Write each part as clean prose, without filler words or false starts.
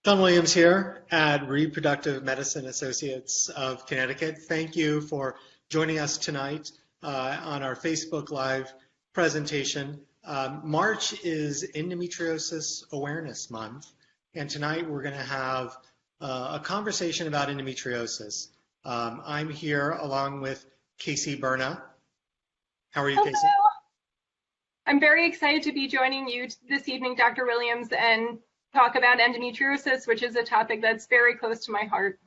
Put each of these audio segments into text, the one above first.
Shaun Williams here at Reproductive Medicine Associates of Connecticut. Thank you for joining us tonight on our Facebook Live presentation. March is Endometriosis Awareness Month, and tonight we're going to have a conversation about endometriosis. I'm here along with Casey Berna. How are you, Hello. Casey? I'm very excited to be joining you this evening, Dr. Williams, and talk about endometriosis, which is a topic that's very close to my heart.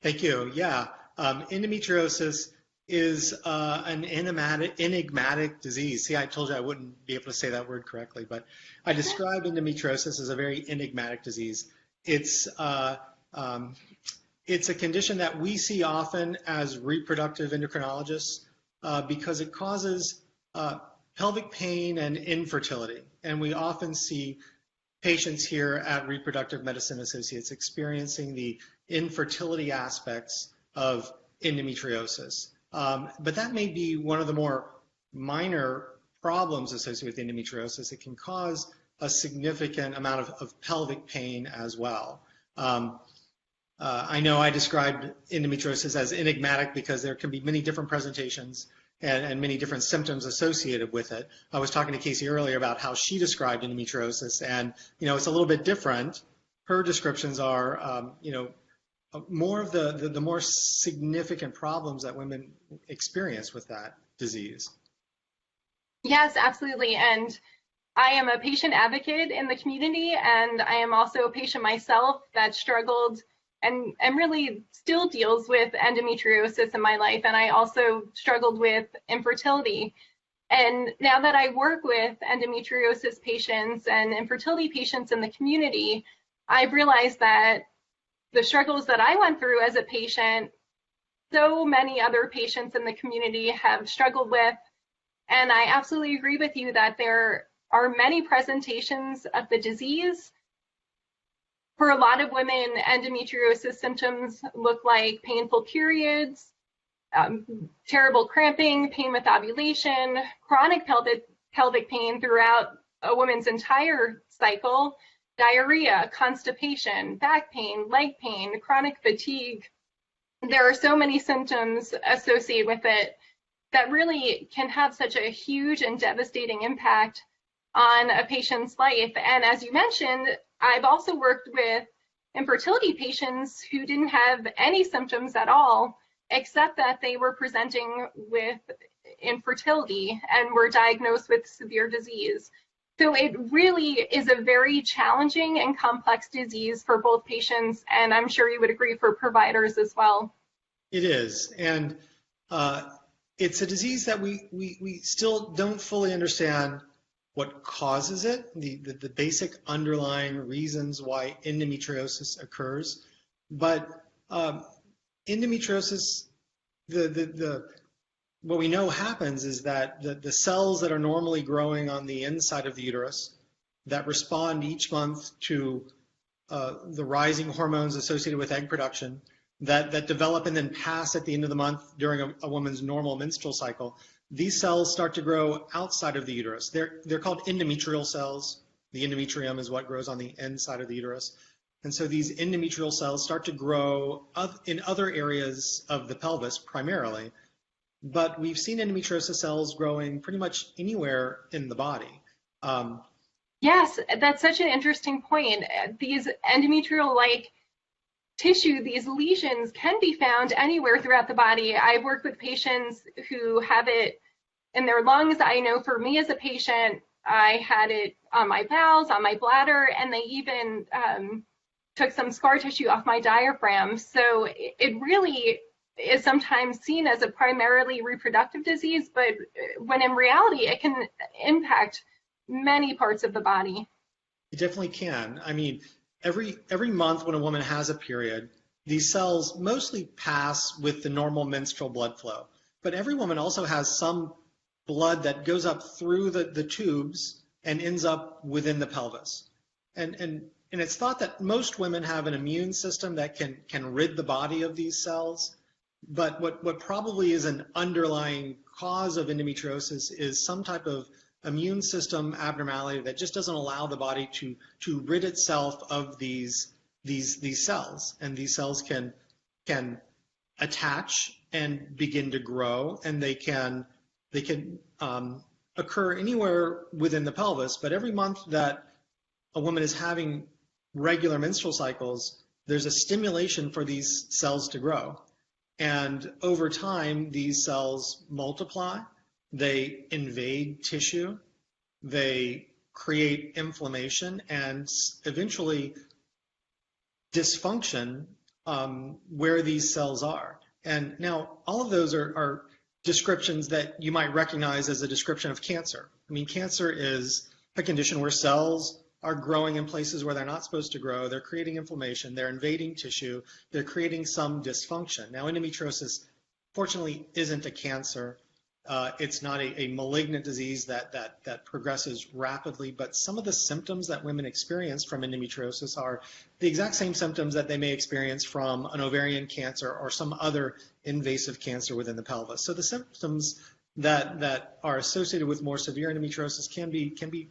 Thank you. Yeah, endometriosis is an enigmatic disease. See, I told you I wouldn't be able to say that word correctly, but I describe endometriosis as a very enigmatic disease. It's a condition that we see often as reproductive endocrinologists because it causes pelvic pain and infertility, and we often see patients here at Reproductive Medicine Associates experiencing the infertility aspects of endometriosis. But that may be one of the more minor problems associated with endometriosis. It can cause a significant amount of pelvic pain as well. I know I described endometriosis as enigmatic because there can be many different presentations and many different symptoms associated with it. I was talking to Casey earlier about how she described endometriosis, and it's a little bit different. Her descriptions are, more of the more significant problems that women experience with that disease. Yes, absolutely. And I am a patient advocate in the community, and I am also a patient myself that struggled and really still deals with endometriosis in my life. And I also struggled with infertility. And now that I work with endometriosis patients and infertility patients in the community, I've realized that the struggles that I went through as a patient, so many other patients in the community have struggled with. And I absolutely agree with you that there are many presentations of the disease. For a lot of women, endometriosis symptoms look like painful periods, terrible cramping, pain with ovulation, chronic pelvic pain throughout a woman's entire cycle, diarrhea, constipation, back pain, leg pain, chronic fatigue. There are so many symptoms associated with it that really can have such a huge and devastating impact on a patient's life. And as you mentioned, I've also worked with infertility patients who didn't have any symptoms at all, except that they were presenting with infertility and were diagnosed with severe disease. So it really is a very challenging and complex disease for both patients, and I'm sure you would agree for providers as well. It is, and it's a disease that we still don't fully understand what causes it, the basic underlying reasons why endometriosis occurs. But endometriosis, what we know happens is that the cells that are normally growing on the inside of the uterus that respond each month to the rising hormones associated with egg production that develop and then pass at the end of the month during a woman's normal menstrual cycle, these cells start to grow outside of the uterus. They're called endometrial cells. The endometrium is what grows on the inside of the uterus. And so these endometrial cells start to grow in other areas of the pelvis primarily. But we've seen endometriosis cells growing pretty much anywhere in the body. Yes, that's such an interesting point. These endometrial-like tissue, these lesions can be found anywhere throughout the body. I've worked with patients who have it in their lungs. I know for me as a patient, I had it on my bowels, on my bladder, and they even took some scar tissue off my diaphragm. So it really is sometimes seen as a primarily reproductive disease, but when in reality, it can impact many parts of the body. It definitely can. I mean, every month when a woman has a period, these cells mostly pass with the normal menstrual blood flow. But every woman also has some blood that goes up through the tubes and ends up within the pelvis. And it's thought that most women have an immune system that can rid the body of these cells. But what probably is an underlying cause of endometriosis is some type of immune system abnormality that just doesn't allow the body to rid itself of these cells, and these cells can attach and begin to grow, and they can occur anywhere within the pelvis. But every month that a woman is having regular menstrual cycles, there's a stimulation for these cells to grow. And over time, these cells multiply, they invade tissue, they create inflammation, and eventually dysfunction where these cells are. And now all of those are descriptions that you might recognize as a description of cancer. I mean, cancer is a condition where cells are growing in places where they're not supposed to grow. They're creating inflammation, they're invading tissue, they're creating some dysfunction. Now, endometriosis, fortunately, isn't a cancer. It's not a malignant disease that progresses rapidly, but some of the symptoms that women experience from endometriosis are the exact same symptoms that they may experience from an ovarian cancer or some other invasive cancer within the pelvis. So the symptoms that are associated with more severe endometriosis can be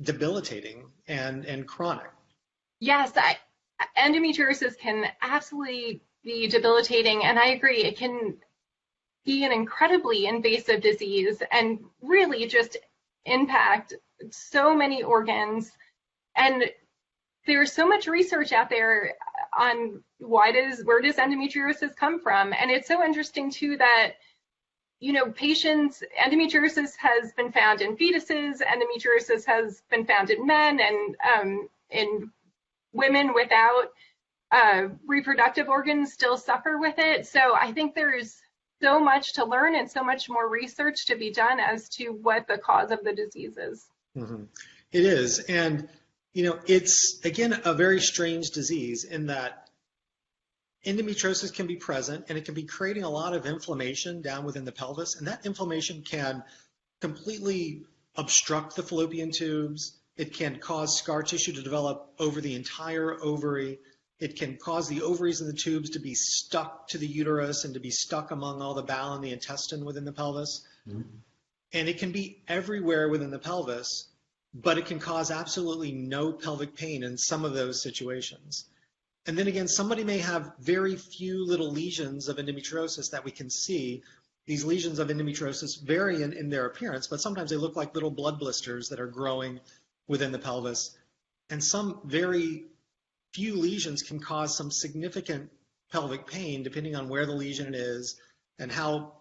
debilitating and chronic. Yes, endometriosis can absolutely be debilitating, and I agree, it can be an incredibly invasive disease and really just impact so many organs. And there's so much research out there on where does endometriosis come from. And it's so interesting too that, you know, endometriosis has been found in fetuses, endometriosis has been found in men and in women without reproductive organs still suffer with it. So I think there's so much to learn and so much more research to be done as to what the cause of the disease is. Mm-hmm. It is. And, you know, it's, again, a very strange disease in that endometriosis can be present and it can be creating a lot of inflammation down within the pelvis. And that inflammation can completely obstruct the fallopian tubes. It can cause scar tissue to develop over the entire ovary. It can cause the ovaries and the tubes to be stuck to the uterus and to be stuck among all the bowel and the intestine within the pelvis. Mm-hmm. And it can be everywhere within the pelvis, but it can cause absolutely no pelvic pain in some of those situations. And then again, somebody may have very few little lesions of endometriosis that we can see. These lesions of endometriosis vary in their appearance, but sometimes they look like little blood blisters that are growing within the pelvis. And some very few lesions can cause some significant pelvic pain depending on where the lesion is and how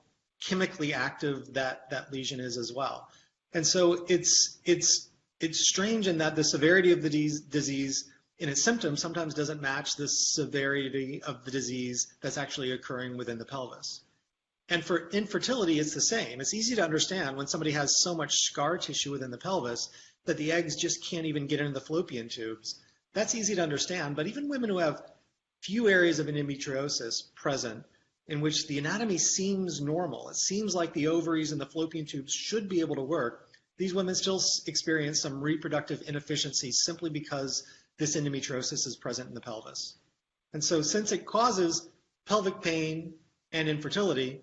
chemically active that lesion is as well. And so it's strange in that the severity of the disease in its symptoms sometimes doesn't match the severity of the disease that's actually occurring within the pelvis. And for infertility, it's the same. It's easy to understand when somebody has so much scar tissue within the pelvis that the eggs just can't even get into the fallopian tubes. That's easy to understand, but even women who have few areas of endometriosis present in which the anatomy seems normal, it seems like the ovaries and the fallopian tubes should be able to work, these women still experience some reproductive inefficiency simply because this endometriosis is present in the pelvis. And so since it causes pelvic pain and infertility,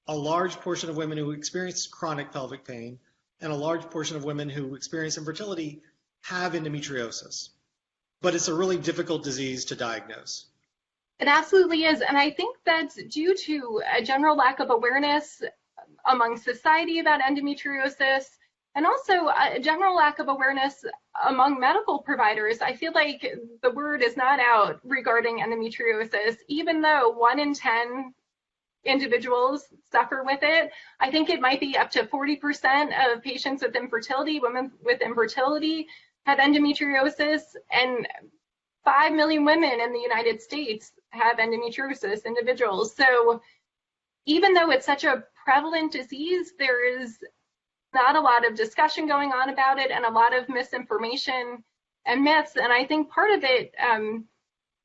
a large portion of women who experience chronic pelvic pain and a large portion of women who experience infertility have endometriosis. But it's a really difficult disease to diagnose. It absolutely is. And I think that's due to a general lack of awareness among society about endometriosis and also a general lack of awareness among medical providers. I feel like the word is not out regarding endometriosis, even though 1 in 10 individuals suffer with it. I think it might be up to 40% of patients with infertility, women with infertility, have endometriosis, and 5 million women in the United States have endometriosis individuals. So even though it's such a prevalent disease, there is not a lot of discussion going on about it and a lot of misinformation and myths. And I think part of it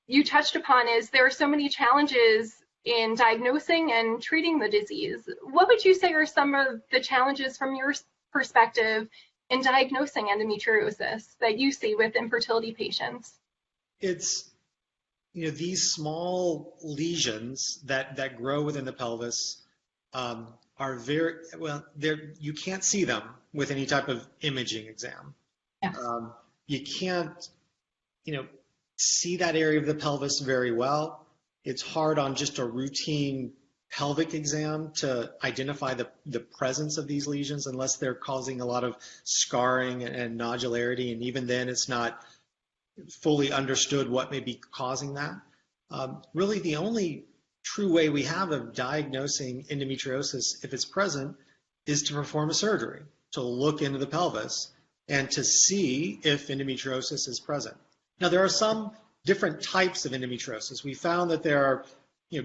you touched upon is there are so many challenges in diagnosing and treating the disease. What would you say are some of the challenges from your perspective in diagnosing endometriosis that you see with infertility patients? It's, you know, these small lesions that grow within the pelvis are very, well, you can't see them with any type of imaging exam. Yes. You can't, see that area of the pelvis very well. It's hard on just a routine pelvic exam to identify the presence of these lesions unless they're causing a lot of scarring and nodularity, and even then it's not fully understood what may be causing that. Really, the only true way we have of diagnosing endometriosis, if it's present, is to perform a surgery, to look into the pelvis and to see if endometriosis is present. Now, there are some different types of endometriosis. We found that there are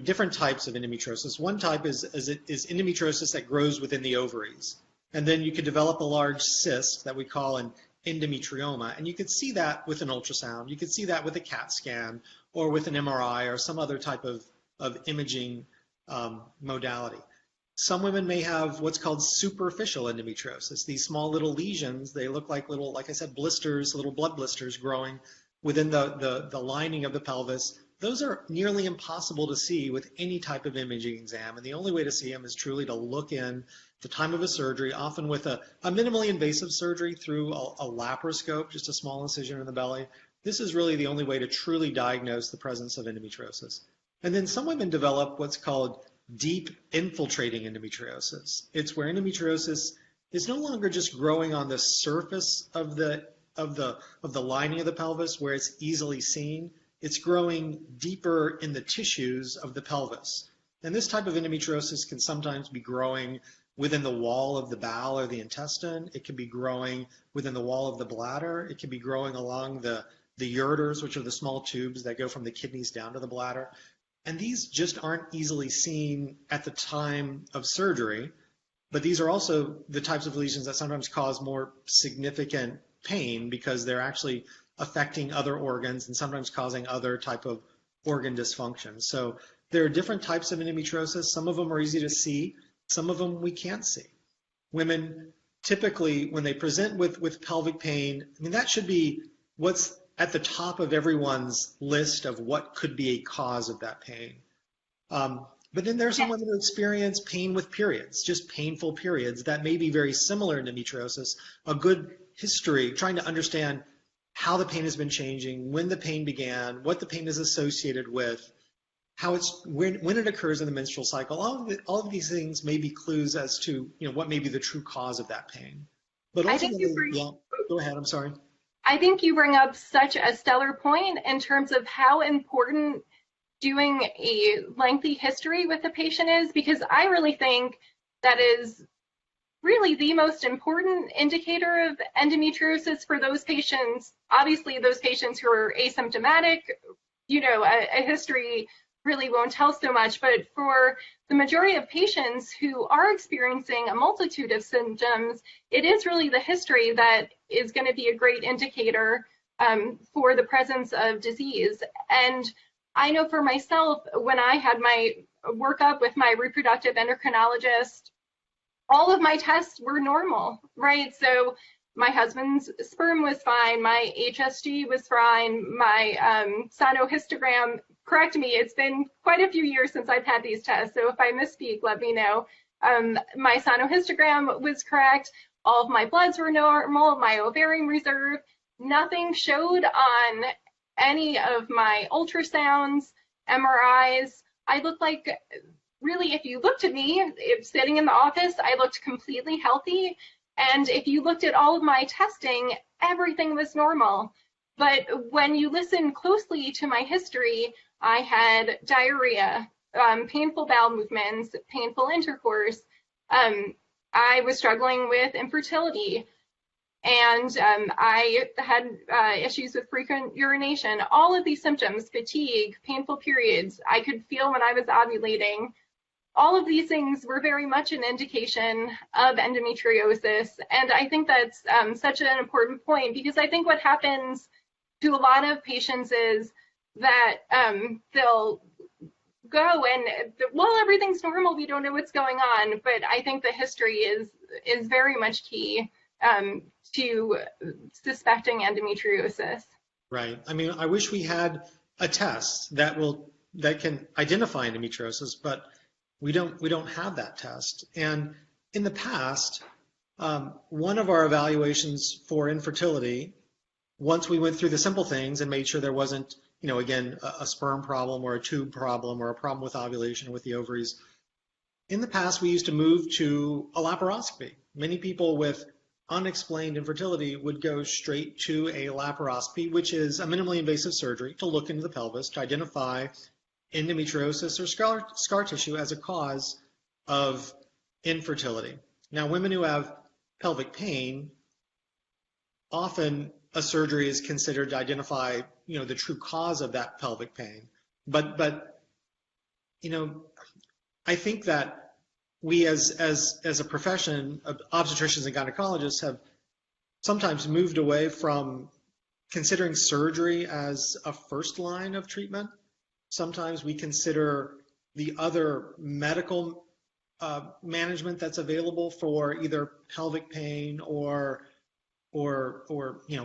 different types of endometriosis. One type is endometriosis that grows within the ovaries. And then you could develop a large cyst that we call an endometrioma. And you could see that with an ultrasound. You could see that with a CAT scan or with an MRI or some other type of imaging modality. Some women may have what's called superficial endometriosis. These small little lesions, they look like little, like I said, blisters, little blood blisters growing within the lining of the pelvis. Those are nearly impossible to see with any type of imaging exam. And the only way to see them is truly to look in at the time of a surgery, often with a minimally invasive surgery through a laparoscope, just a small incision in the belly. This is really the only way to truly diagnose the presence of endometriosis. And then some women develop what's called deep infiltrating endometriosis. It's where endometriosis is no longer just growing on the surface of the lining of the pelvis where it's easily seen. It's growing deeper in the tissues of the pelvis. And this type of endometriosis can sometimes be growing within the wall of the bowel or the intestine. It can be growing within the wall of the bladder. It can be growing along the ureters, which are the small tubes that go from the kidneys down to the bladder. And these just aren't easily seen at the time of surgery, but these are also the types of lesions that sometimes cause more significant pain because they're actually affecting other organs and sometimes causing other type of organ dysfunction. So there are different types of endometriosis. Some of them are easy to see. Some of them we can't see. Women typically, when they present with pelvic pain, that should be what's at the top of everyone's list of what could be a cause of that pain. But then there's some women who experience pain with periods, just painful periods that may be very similar to endometriosis. A good history, trying to understand how the pain has been changing, when the pain began, what the pain is associated with, how when it occurs in the menstrual cycle. All of these things may be clues as to what may be the true cause of that pain. But ultimately, go ahead. I'm sorry. I think you bring up such a stellar point in terms of how important doing a lengthy history with the patient is, because I really think that is really the most important indicator of endometriosis for those patients. Obviously, those patients who are asymptomatic, a history really won't tell so much, but for the majority of patients who are experiencing a multitude of symptoms, it is really the history that is going to be a great indicator for the presence of disease. And I know for myself, when I had my workup with my reproductive endocrinologist, all of my tests were normal, right? So my husband's sperm was fine, my HSG was fine, my sonohistogram, correct me, it's been quite a few years since I've had these tests, so if I misspeak, let me know. My sonohistogram was correct, all of my bloods were normal, my ovarian reserve, nothing showed on any of my ultrasounds, MRIs. I looked like, really, if you looked at me, sitting in the office, I looked completely healthy. And if you looked at all of my testing, everything was normal. But when you listen closely to my history, I had diarrhea, painful bowel movements, painful intercourse. I was struggling with infertility, and I had issues with frequent urination. All of these symptoms, fatigue, painful periods, I could feel when I was ovulating. All of these things were very much an indication of endometriosis. And I think that's such an important point, because I think what happens to a lot of patients is that they'll go and, well, everything's normal, we don't know what's going on. But I think the history is very much key to suspecting endometriosis. Right. I wish we had a test that can identify endometriosis, but we don't have that test. And in the past, one of our evaluations for infertility, once we went through the simple things and made sure there wasn't, again, a sperm problem or a tube problem or a problem with ovulation with the ovaries, in the past we used to move to a laparoscopy. Many people with unexplained infertility would go straight to a laparoscopy, which is a minimally invasive surgery to look into the pelvis to identify endometriosis or scar tissue as a cause of infertility. Now, women who have pelvic pain, often a surgery is considered to identify, the true cause of that pelvic pain. But I think that we as a profession, obstetricians and gynecologists, have sometimes moved away from considering surgery as a first line of treatment. Sometimes we consider the other medical management that's available for either pelvic pain or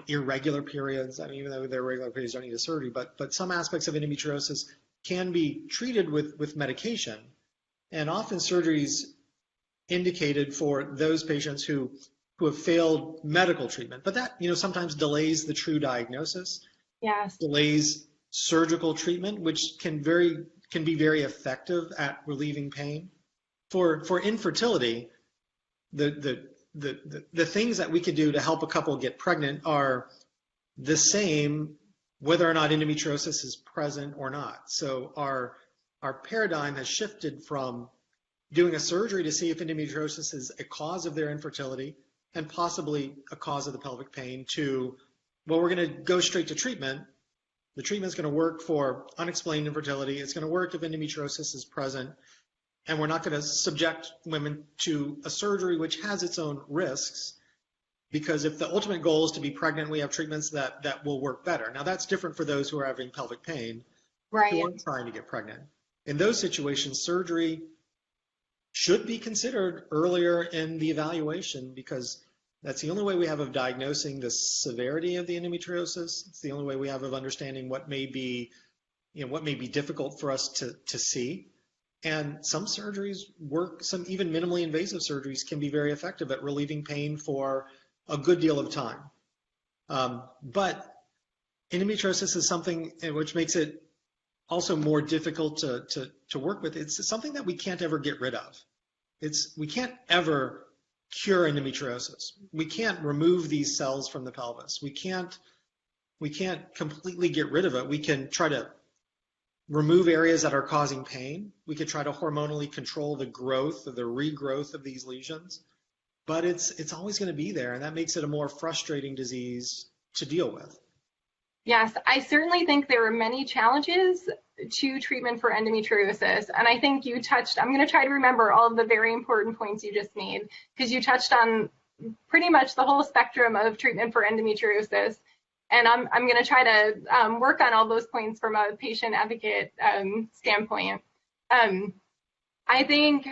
irregular periods. I mean, even though their regular periods don't need a surgery, but some aspects of endometriosis can be treated with medication, and often surgeries indicated for those patients who have failed medical treatment. But that sometimes delays the true diagnosis. Yes. Delays surgical treatment, which can be very effective at relieving pain. For infertility, the things that we could do to help a couple get pregnant are the same whether or not endometriosis is present or not. So our paradigm has shifted from doing a surgery to see if endometriosis is a cause of their infertility and possibly a cause of the pelvic pain to, well, we're going to go straight to treatment. The treatment's going to work for unexplained infertility. It's going to work if endometriosis is present. And we're not going to subject women to a surgery which has its own risks, because if the ultimate goal is to be pregnant, we have treatments that will work better. Now, that's different for those who are having pelvic pain, right, who aren't trying to get pregnant. In those situations, surgery should be considered earlier in the evaluation, because that's the only way we have of diagnosing the severity of the endometriosis. It's the only way we have of understanding what may be difficult for us to see. And some surgeries work, some even minimally invasive surgeries can be very effective at relieving pain for a good deal of time. But endometriosis is something which makes it also more difficult to work with. It's something that we can't ever get rid of. We can't ever cure endometriosis. We can't remove these cells from the pelvis. We can't completely get rid of it. We can try to remove areas that are causing pain. We could try to hormonally control the growth or the regrowth of these lesions, but it's always going to be there, and that makes it a more frustrating disease to deal with. Yes, I certainly think there are many challenges to treatment for endometriosis, and I think you touched, I'm going to try to remember all of the very important points you just made, because you touched on pretty much the whole spectrum of treatment for endometriosis. And I'm going to try to work on all those points from a patient advocate standpoint. I think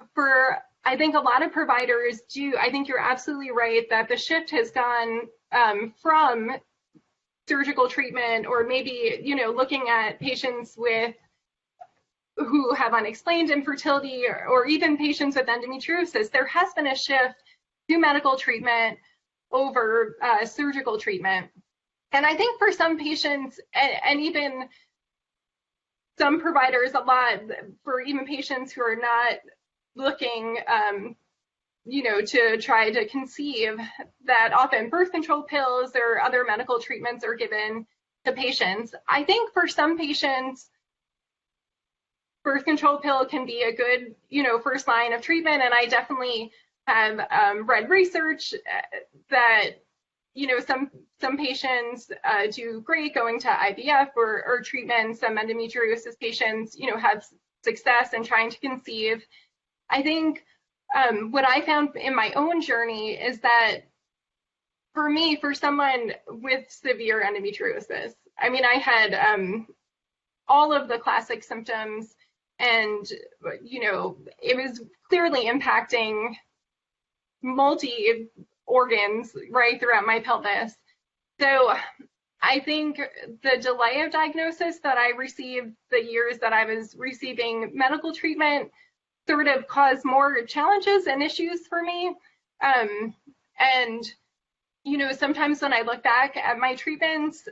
a lot of providers do. I think you're absolutely right that the shift has gone from surgical treatment, or maybe looking at patients who have unexplained infertility, or even patients with endometriosis. There has been a shift to medical treatment over surgical treatment. And I think for some patients, and even some providers, a lot for even patients who are not looking, to try to conceive, that often birth control pills or other medical treatments are given to patients. I think for some patients, birth control pill can be a good, first line of treatment. And I definitely have read research that some patients do great going to IVF or treatment. Some endometriosis patients, have success in trying to conceive. I think what I found in my own journey is that for someone with severe endometriosis, I mean, I had all of the classic symptoms, and, it was clearly impacting multi organs right throughout my pelvis. So I think the delay of diagnosis that I received the years that I was receiving medical treatment sort of cause more challenges and issues for me. And, you know, sometimes when I look back at my treatments,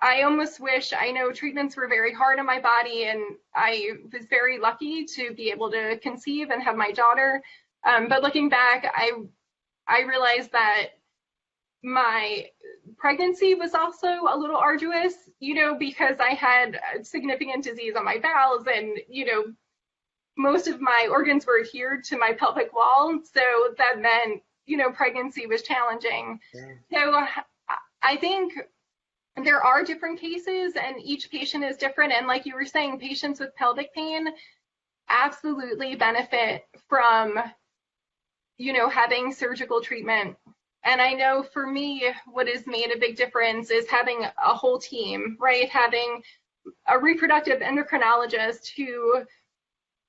I almost wish, I know treatments were very hard on my body, and I was very lucky to be able to conceive and have my daughter. But looking back, I realized that my pregnancy was also a little arduous, you know, because I had significant disease on my bowels, and, you know, most of my organs were adhered to my pelvic wall. So that meant, you know, pregnancy was challenging. Yeah. So I think there are different cases, and each patient is different. And like you were saying, patients with pelvic pain absolutely benefit from, you know, having surgical treatment. And I know for me, what has made a big difference is having a whole team, right? Having a reproductive endocrinologist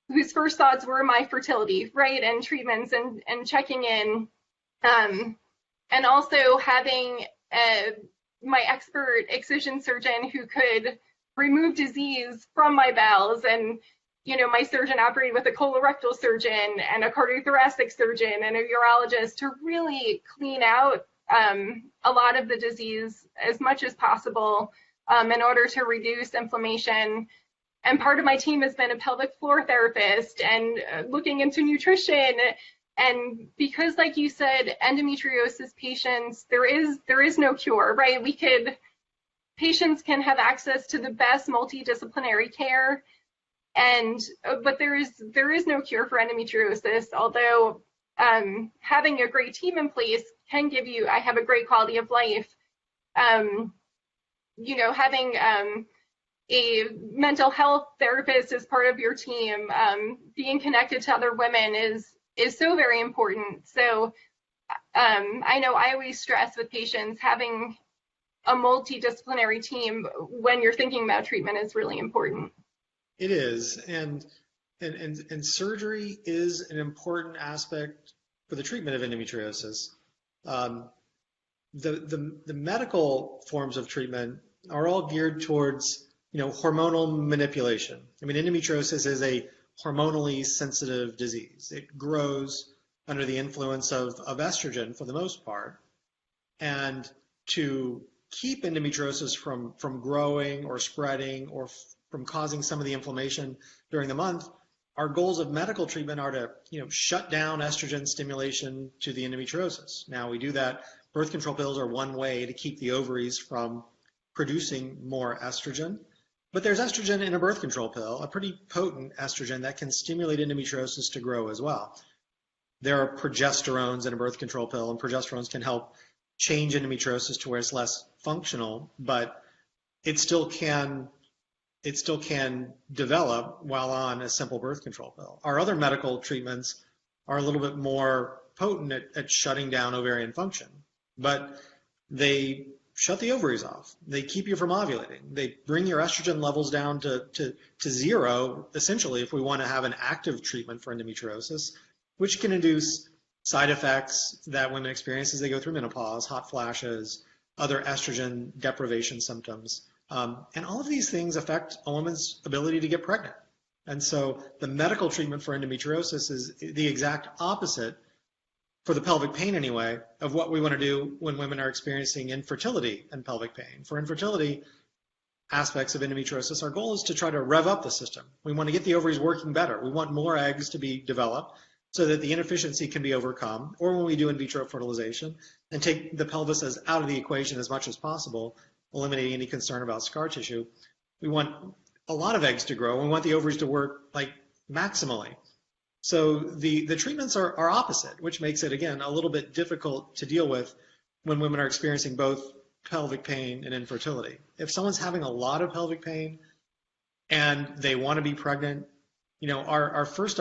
whose first thoughts were my fertility, right? And treatments and checking in. And also having my expert excision surgeon who could remove disease from my bowels. And, you know, my surgeon operated with a colorectal surgeon and a cardiothoracic surgeon and a urologist to really clean out a lot of the disease as much as possible in order to reduce inflammation. And part of my team has been a pelvic floor therapist and looking into nutrition. And because, like you said, endometriosis patients, there is no cure, right? Patients can have access to the best multidisciplinary care, but there is no cure for endometriosis, although having a great team in place can give you, I have a great quality of life. You know, having a mental health therapist as part of your team, being connected to other women is so very important. So I know I always stress with patients, having a multidisciplinary team when you're thinking about treatment is really important. It is, and surgery is an important aspect for the treatment of endometriosis. The medical forms of treatment are all geared towards, you know, hormonal manipulation. I mean, endometriosis is a hormonally sensitive disease. It grows under the influence of estrogen for the most part. And to keep endometriosis from growing or spreading or from causing some of the inflammation during the month, our goals of medical treatment are to, you know, shut down estrogen stimulation to the endometriosis. Now, we do that. Birth control pills are one way to keep the ovaries from producing more estrogen. But there's estrogen in a birth control pill, a pretty potent estrogen that can stimulate endometriosis to grow as well. There are progesterones in a birth control pill, and progesterones can help change endometriosis to where it's less functional, but it still can develop while on a simple birth control pill. Our other medical treatments are a little bit more potent at shutting down ovarian function, but they shut the ovaries off. They keep you from ovulating. They bring your estrogen levels down to zero, essentially, if we want to have an active treatment for endometriosis, which can induce side effects that women experience as they go through menopause, hot flashes, other estrogen deprivation symptoms. And all of these things affect a woman's ability to get pregnant. And so the medical treatment for endometriosis is the exact opposite, for the pelvic pain anyway, of what we want to do when women are experiencing infertility and pelvic pain. For infertility aspects of endometriosis, our goal is to try to rev up the system. We want to get the ovaries working better. We want more eggs to be developed so that the inefficiency can be overcome, or when we do in vitro fertilization, and take the pelvis out of the equation as much as possible, eliminating any concern about scar tissue. We want a lot of eggs to grow. We want the ovaries to work like maximally. So the treatments are opposite, which makes it, again, a little bit difficult to deal with when women are experiencing both pelvic pain and infertility. If someone's having a lot of pelvic pain and they want to be pregnant, you know, our first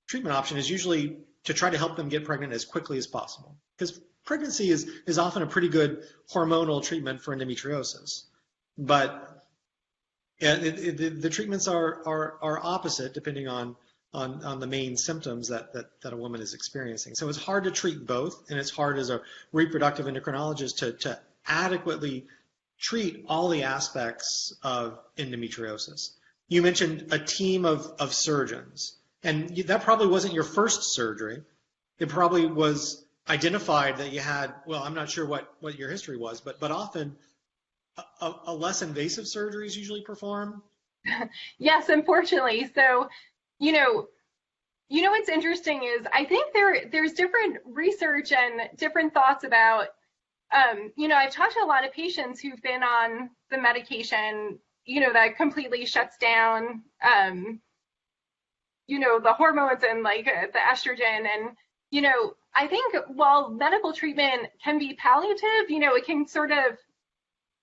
treatment option is usually to try to help them get pregnant as quickly as possible, because pregnancy is often a pretty good hormonal treatment for endometriosis. But the treatments are opposite depending on the main symptoms that a woman is experiencing. So it's hard to treat both, and it's hard as a reproductive endocrinologist to adequately treat all the aspects of endometriosis. You mentioned a team of surgeons, And that probably wasn't your first surgery. It probably was identified that you had, well, I'm not sure what your history was, but often a less invasive surgery is usually performed. Yes, unfortunately. So, you know, what's interesting is I think there's different research and different thoughts about, I've talked to a lot of patients who've been on the medication, that completely shuts down, the hormones and like the estrogen. And, I think while medical treatment can be palliative, it can sort of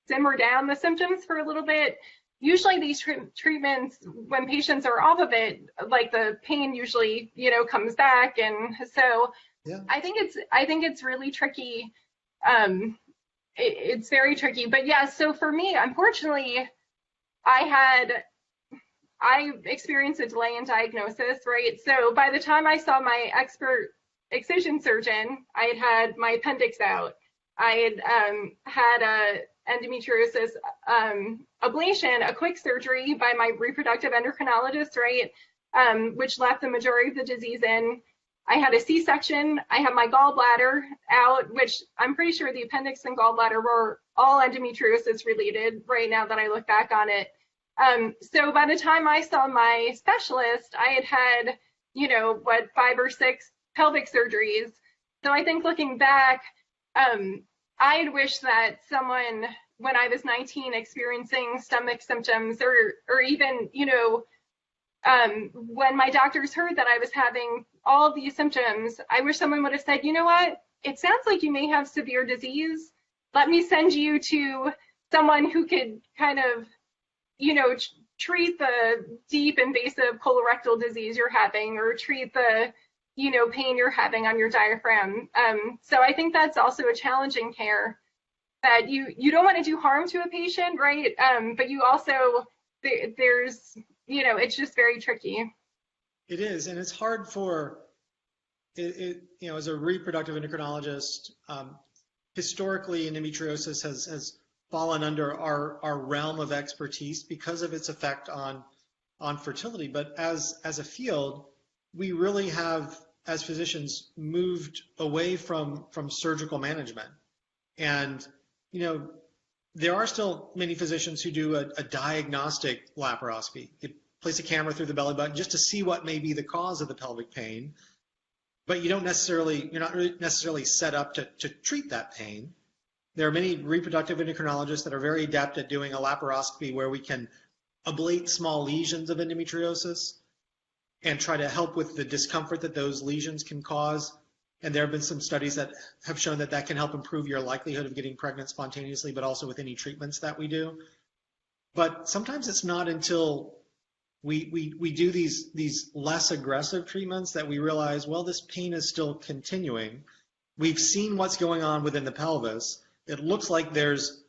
simmer down the symptoms for a little bit. Usually these treatments, when patients are off of it, like the pain usually, comes back. And so Yeah. I think it's really tricky. It's very tricky. But yeah, so for me, unfortunately, I experienced a delay in diagnosis, right? So by the time I saw my expert excision surgeon, I had my appendix out. I had a endometriosis ablation, a quick surgery by my reproductive endocrinologist, right, which left the majority of the disease in. I had a C-section. I had my gallbladder out, which I'm pretty sure the appendix and gallbladder were all endometriosis related right now that I look back on it. So by the time I saw my specialist, I had 5 or 6 pelvic surgeries. So I think looking back, I'd wish that someone, when I was 19, experiencing stomach symptoms, or even, when my doctors heard that I was having all of these symptoms, I wish someone would have said, you know what, it sounds like you may have severe disease. Let me send you to someone who could kind of, treat the deep invasive colorectal disease you're having, or treat the pain you're having on your diaphragm. So I think that's also a challenging care, that you don't want to do harm to a patient, right? But you also, there's, it's just very tricky. It is, and it's hard for, as a reproductive endocrinologist, historically endometriosis has fallen under our realm of expertise because of its effect on fertility. But as a field, we really have, as physicians, moved away from surgical management. And, there are still many physicians who do a diagnostic laparoscopy. You place a camera through the belly button just to see what may be the cause of the pelvic pain. But you're not necessarily set up to treat that pain. There are many reproductive endocrinologists that are very adept at doing a laparoscopy where we can ablate small lesions of endometriosis and try to help with the discomfort that those lesions can cause. And there have been some studies that have shown that can help improve your likelihood of getting pregnant spontaneously, but also with any treatments that we do. But sometimes it's not until we do these less aggressive treatments that we realize, well, this pain is still continuing. We've seen what's going on within the pelvis. It looks like there's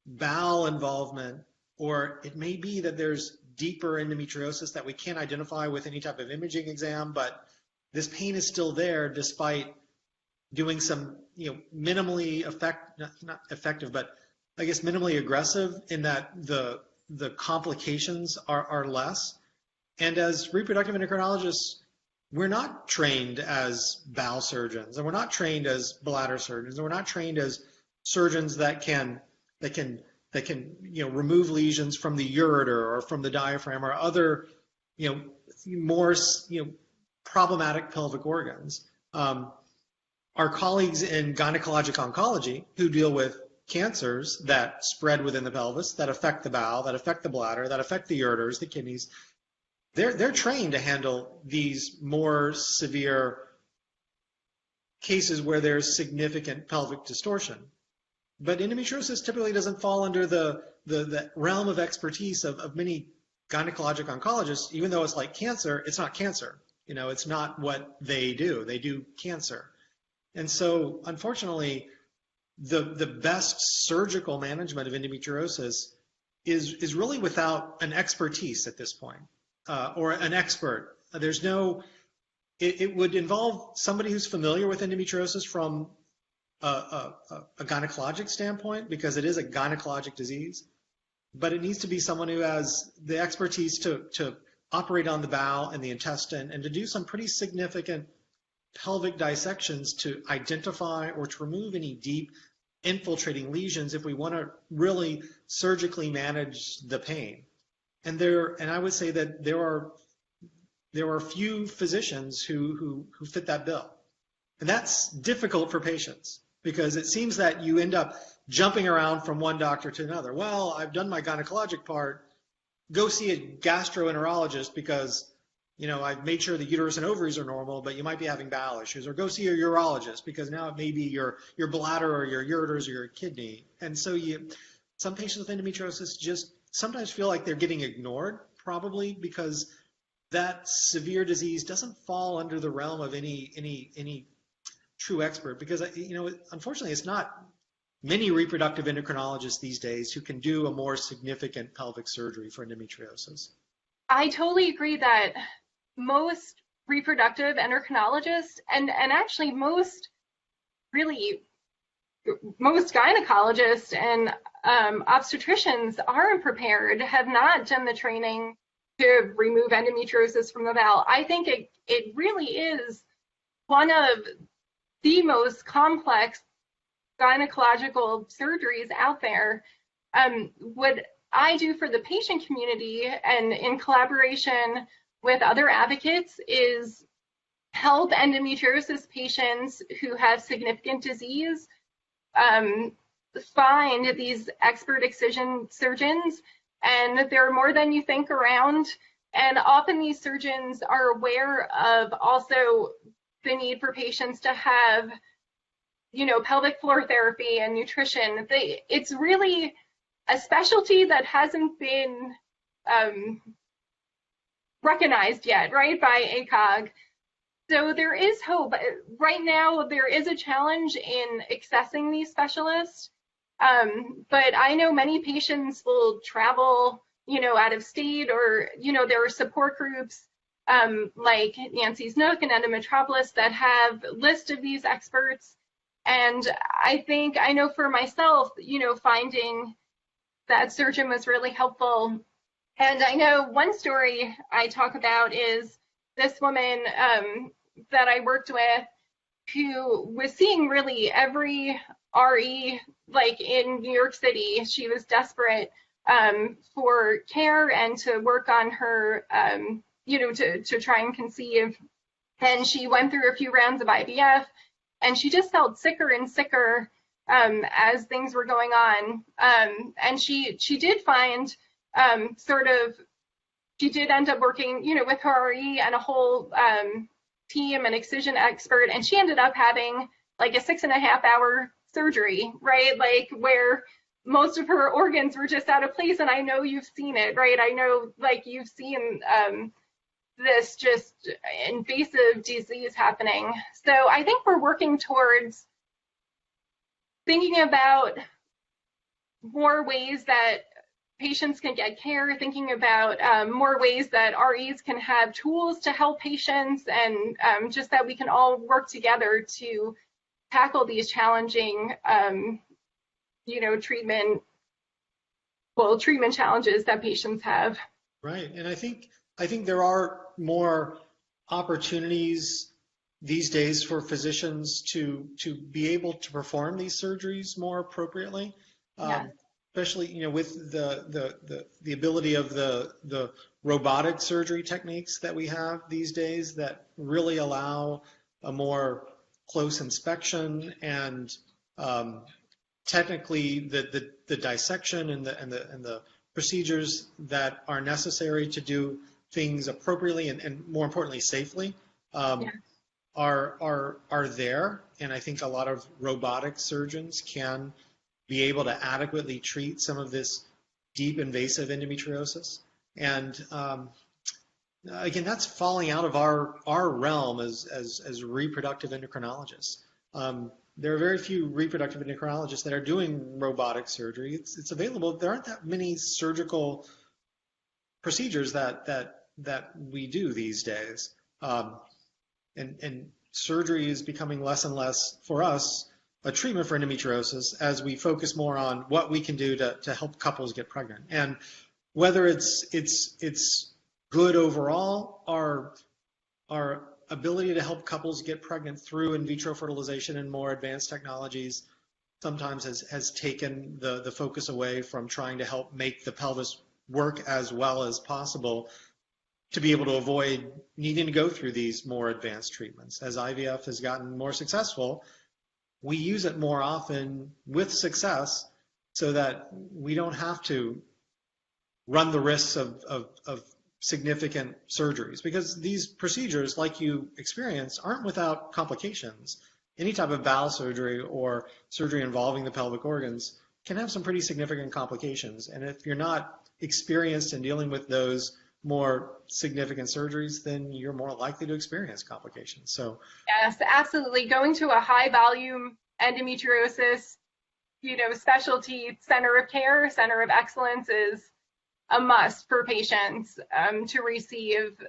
bowel involvement, or it may be that there's deeper endometriosis that we can't identify with any type of imaging exam, but this pain is still there despite doing some, minimally not effective, but I guess minimally aggressive, in that the complications are less. And as reproductive endocrinologists, we're not trained as bowel surgeons, and we're not trained as bladder surgeons, and we're not trained as surgeons that can remove lesions from the ureter or from the diaphragm or other more problematic pelvic organs. Our colleagues in gynecologic oncology, who deal with cancers that spread within the pelvis, that affect the bowel, that affect the bladder, that affect the ureters, the kidneys, they're trained to handle these more severe cases where there's significant pelvic distortion. But endometriosis typically doesn't fall under the realm of expertise of many gynecologic oncologists. Even though it's like cancer, it's not cancer. It's not what they do. They do cancer. And so, unfortunately, the best surgical management of endometriosis is really without an expertise at this point, or an expert. There's no, it would involve somebody who's familiar with endometriosis from a gynecologic standpoint, because it is a gynecologic disease, but it needs to be someone who has the expertise to operate on the bowel and the intestine and to do some pretty significant pelvic dissections to identify or to remove any deep infiltrating lesions if we want to really surgically manage the pain. And I would say that there are few physicians who fit that bill. And that's difficult for patients because it seems that you end up jumping around from one doctor to another. Well, I've done my gynecologic part. Go see a gastroenterologist because, you know, I've made sure the uterus and ovaries are normal, but you might be having bowel issues. Or go see a urologist because now it may be your bladder or your ureters or your kidney. And so some patients with endometriosis just sometimes feel like they're getting ignored, probably because that severe disease doesn't fall under the realm of any true expert. Because, you know, unfortunately, it's not many reproductive endocrinologists these days who can do a more significant pelvic surgery for endometriosis. I totally agree that most reproductive endocrinologists and actually most gynecologists and obstetricians aren't prepared, have not done the training to remove endometriosis from the bowel. I think it really is one of the most complex gynecological surgeries out there. What I do for the patient community and in collaboration with other advocates is help endometriosis patients who have significant disease find these expert excision surgeons, and there are more than you think around. And often these surgeons are aware of also the need for patients to have, you know, pelvic floor therapy and nutrition. It's really a specialty that hasn't been recognized yet, right, by ACOG. So there is hope. Right now, there is a challenge in accessing these specialists, but I know many patients will travel, you know, out of state, or, you know, there are support groups like Nancy's Nook and Endometropolis that have lists of these experts. And I know for myself, you know, finding that surgeon was really helpful. And I know one story I talk about is this woman that I worked with who was seeing really every RE like in New York City. She was desperate for care and to work on her, you know, to try and conceive. And she went through a few rounds of IVF, and she just felt sicker and sicker as things were going on. And she did find she did end up working, you know, with her RE and a whole team and excision expert, and she ended up having like a 6.5-hour surgery, right? Like where most of her organs were just out of place. And I know you've seen it, right? I know like you've seen this just invasive disease happening. So I think we're working towards thinking about more ways that patients can get care, thinking about more ways that REs can have tools to help patients, and just that we can all work together to tackle these challenging, you know, treatment challenges that patients have. Right, and I think there are more opportunities these days for physicians to be able to perform these surgeries more appropriately. Yeah. Especially, you know, with the ability of the robotic surgery techniques that we have these days that really allow a more close inspection and technically the dissection and the procedures that are necessary to do things appropriately and more importantly safely are there. And I think a lot of robotic surgeons can be able to adequately treat some of this deep invasive endometriosis. And again, that's falling out of our realm as reproductive endocrinologists. There are very few reproductive endocrinologists that are doing robotic surgery. It's available. There aren't that many surgical procedures that we do these days. And surgery is becoming less and less for us a treatment for endometriosis as we focus more on what we can do to help couples get pregnant. And whether it's good overall. Our ability to help couples get pregnant through in vitro fertilization and more advanced technologies sometimes has taken the focus away from trying to help make the pelvis work as well as possible to be able to avoid needing to go through these more advanced treatments. As IVF has gotten more successful, we use it more often with success so that we don't have to run the risks of significant surgeries, because these procedures, like you experience, aren't without complications. Any type of bowel surgery or surgery involving the pelvic organs can have some pretty significant complications. And if you're not experienced in dealing with those more significant surgeries, then you're more likely to experience complications. So yes, absolutely. Going to a high volume endometriosis, specialty center of care, center of excellence is a must for patients to receive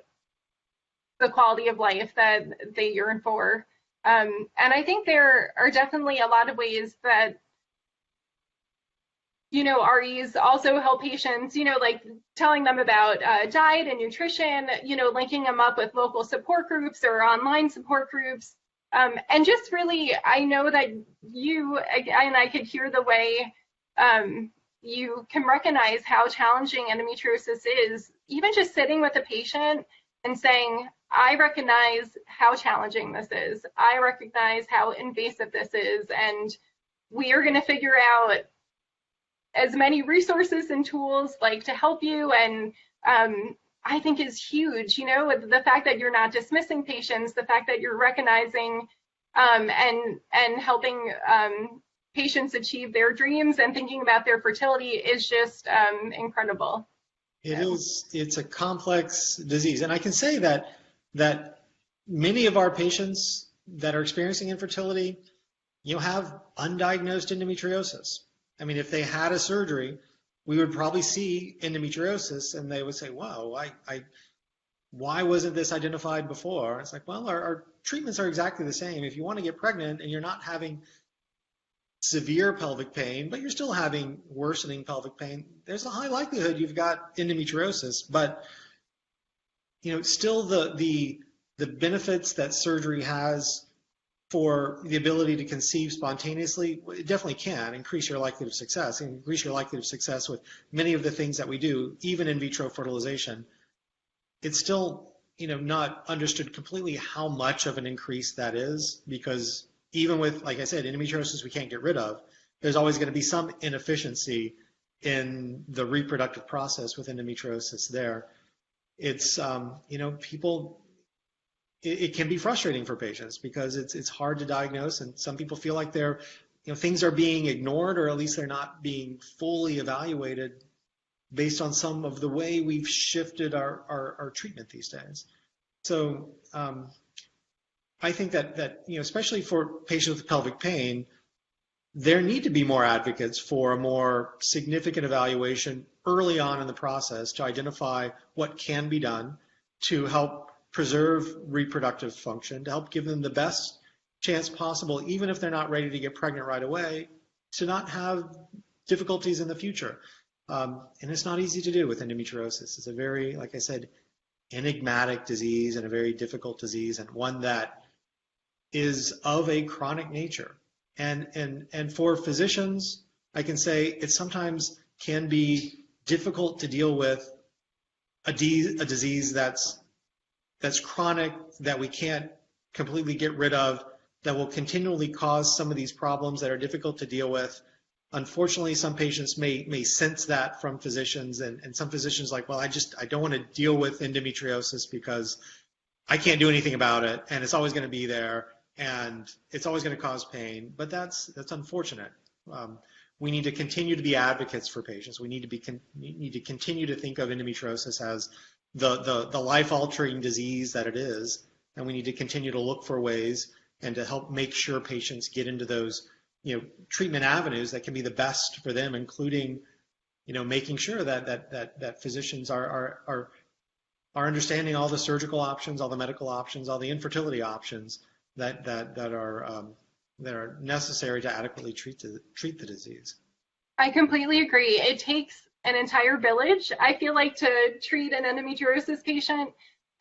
the quality of life that they yearn for. And I think there are definitely a lot of ways that REs also help patients, like telling them about diet and nutrition, linking them up with local support groups or online support groups. And just really, I know that you, and I could hear the way you can recognize how challenging endometriosis is, even just sitting with a patient and saying, I recognize how challenging this is. I recognize how invasive this is. And we are going to figure out as many resources and tools like to help you. And I think is huge, the fact that you're not dismissing patients, the fact that you're recognizing and helping patients achieve their dreams and thinking about their fertility is just incredible. It's a complex disease. And I can say that many of our patients that are experiencing infertility, have undiagnosed endometriosis. I mean, if they had a surgery, we would probably see endometriosis and they would say, wow, why wasn't this identified before? It's like, well, our treatments are exactly the same. If you want to get pregnant and you're not having severe pelvic pain, but you're still having worsening pelvic pain, there's a high likelihood you've got endometriosis. But, still the benefits that surgery has for the ability to conceive spontaneously, it definitely can increase your likelihood of success, and increase your likelihood of success with many of the things that we do, even in vitro fertilization. It's still, not understood completely how much of an increase that is, because even with, like I said, endometriosis we can't get rid of, there's always going to be some inefficiency in the reproductive process with endometriosis there. It's, people, it can be frustrating for patients because it's hard to diagnose, and some people feel like things are being ignored, or at least they're not being fully evaluated based on some of the way we've shifted our treatment these days. So I think that especially for patients with pelvic pain, there need to be more advocates for a more significant evaluation early on in the process to identify what can be done to help preserve reproductive function, to help give them the best chance possible, even if they're not ready to get pregnant right away, to not have difficulties in the future. And it's not easy to do with endometriosis. It's a very, like I said, enigmatic disease and a very difficult disease, and one that is of a chronic nature. And for physicians, I can say it sometimes can be difficult to deal with a disease that's chronic, that we can't completely get rid of, that will continually cause some of these problems that are difficult to deal with. Unfortunately, some patients may sense that from physicians, and some physicians like, well, I don't want to deal with endometriosis because I can't do anything about it, and it's always going to be there, and it's always going to cause pain. But that's unfortunate. We need to continue to be advocates for patients. We need to continue to think of endometriosis as the life-altering disease that it is, and we need to continue to look for ways and to help make sure patients get into those treatment avenues that can be the best for them, including making sure that physicians are understanding all the surgical options, all the medical options, all the infertility options that are necessary to adequately treat the disease. I completely agree. It takes an entire village, I feel like, to treat an endometriosis patient.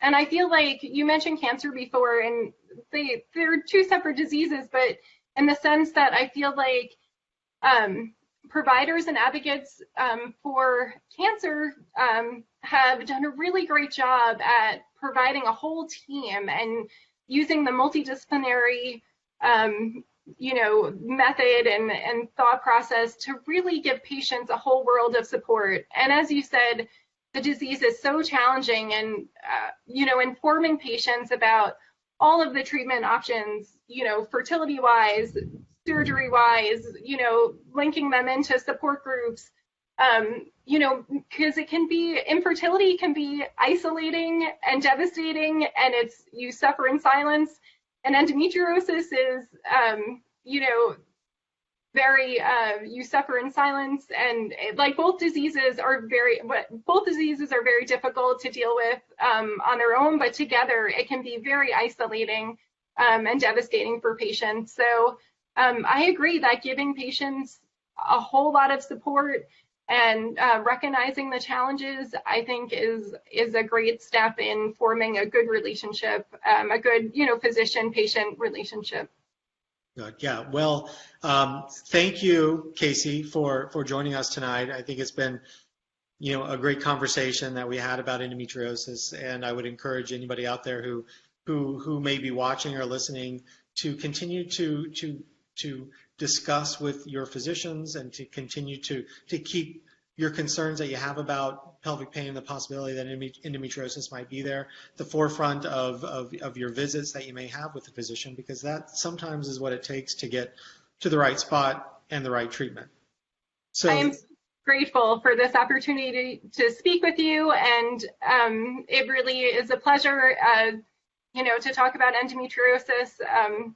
And I feel like you mentioned cancer before, and they're two separate diseases, but in the sense that I feel like providers and advocates for cancer have done a really great job at providing a whole team and using the multidisciplinary method and thought process to really give patients a whole world of support. And as you said, the disease is so challenging, and informing patients about all of the treatment options, fertility wise, surgery wise, linking them into support groups, because infertility can be isolating and devastating, and you suffer in silence. And endometriosis is, you suffer in silence, and both diseases are very difficult to deal with on their own, but together it can be very isolating and devastating for patients. So I agree that giving patients a whole lot of support and recognizing the challenges, I think, is a great step in forming a good relationship, a good physician-patient relationship. Good. Yeah. Well, thank you, Casey, for joining us tonight. I think it's been a great conversation that we had about endometriosis, and I would encourage anybody out there who may be watching or listening to continue to discuss with your physicians and to continue to keep your concerns that you have about pelvic pain and the possibility that endometriosis might be there, the forefront of your visits that you may have with the physician, because that sometimes is what it takes to get to the right spot and the right treatment. So I am grateful for this opportunity to speak with you, and it really is a pleasure, to talk about endometriosis.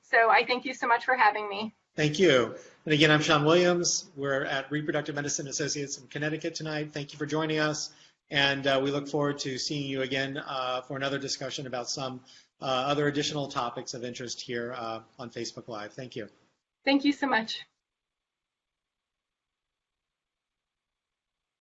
So I thank you so much for having me. Thank you. And again, I'm Shaun Williams. We're at Reproductive Medicine Associates in Connecticut tonight. Thank you for joining us, and we look forward to seeing you again for another discussion about some other additional topics of interest here on Facebook Live. Thank you. Thank you so much.